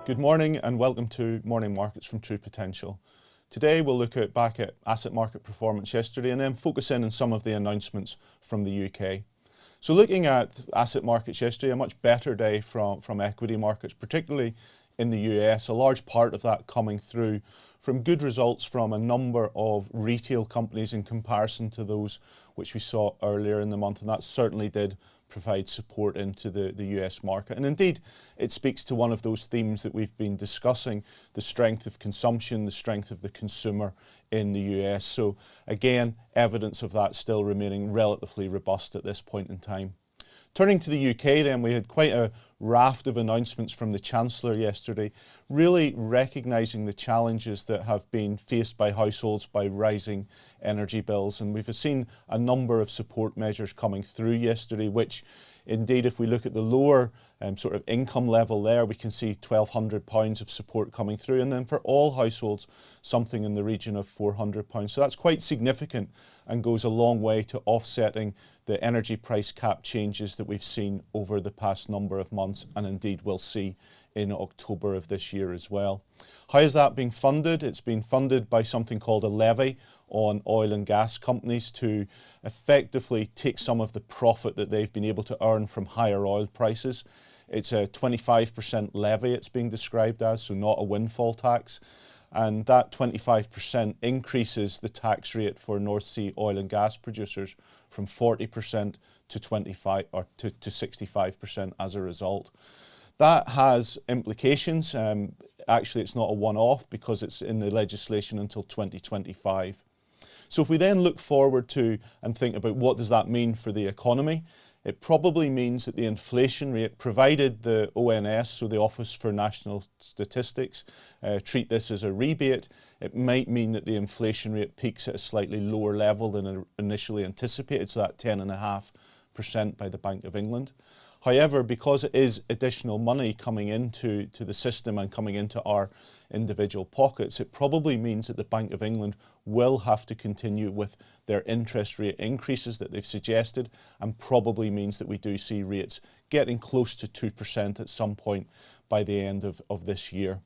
Good morning and welcome to Morning Markets from True Potential. Today we'll look back at asset market performance yesterday and then focus in on some of the announcements from the UK. So looking at asset markets yesterday, a much better day from equity markets, particularly in the US, a large part of that coming through from good results from a number of retail companies in comparison to those which we saw earlier in the month, and that certainly did provide support into the US market. And indeed, it speaks to one of those themes that we've been discussing, the strength of consumption, the strength of the consumer in the US. So again, evidence of that still remaining relatively robust at this point in time. Turning to the UK then, we had quite a raft of announcements from the Chancellor yesterday, really recognising the challenges that have been faced by households by rising energy bills. And we've seen a number of support measures coming through yesterday, which indeed, if we look at the lower sort of income level there, we can see £1,200 of support coming through. And then for all households, something in the region of £400. So that's quite significant and goes a long way to offsetting the energy price cap changes that we've seen over the past number of months, and indeed we'll see in October of this year as well. How is that being funded? It's been funded by something called a levy on oil and gas companies to effectively take some of the profit that they've been able to earn from higher oil prices. It's a 25% levy it's being described as, so not a windfall tax. And that 25% increases the tax rate for North Sea oil and gas producers from 40% to 25 or to 65% as a result. That has implications. Actually, it's not a one-off because it's in the legislation until 2025. So if we then look forward to and think about what does that mean for the economy, it probably means that the inflation rate, provided the ONS, so the Office for National Statistics, treat this as a rebate, it might mean that the inflation rate peaks at a slightly lower level than initially anticipated, so that 10.5% by the Bank of England. However, because it is additional money coming into the system and coming into our individual pockets, it probably means that the Bank of England will have to continue with their interest rate increases that they've suggested, and probably means that we do see rates getting close to 2% at some point by the end of this year.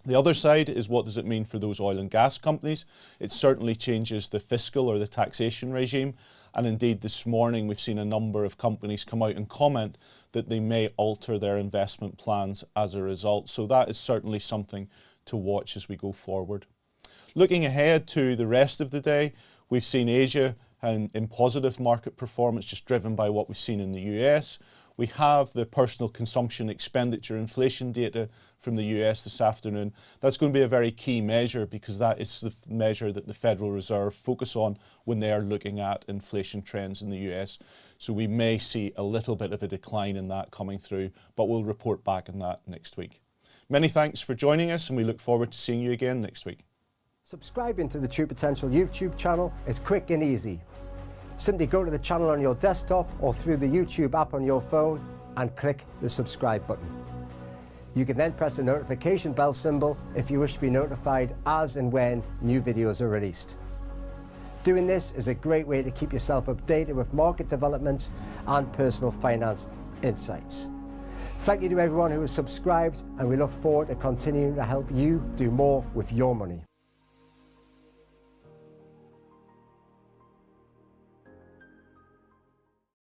The other side is, what does it mean for those oil and gas companies? It certainly changes the fiscal or the taxation regime. And indeed, this morning we've seen a number of companies come out and comment that they may alter their investment plans as a result. So that is certainly something to watch as we go forward. Looking ahead to the rest of the day, we've seen Asia in positive market performance, just driven by what we've seen in the US. We have the personal consumption expenditure inflation data from the US this afternoon. That's going to be a very key measure because that is the measure that the Federal Reserve focus on when they are looking at inflation trends in the US. So we may see a little bit of a decline in that coming through, but we'll report back on that next week. Many thanks for joining us, and we look forward to seeing you again next week. Subscribing to the True Potential YouTube channel is quick and easy. Simply go to the channel on your desktop or through the YouTube app on your phone and click the subscribe button. You can then press the notification bell symbol if you wish to be notified as and when new videos are released. Doing this is a great way to keep yourself updated with market developments and personal finance insights. Thank you to everyone who has subscribed, and we look forward to continuing to help you do more with your money.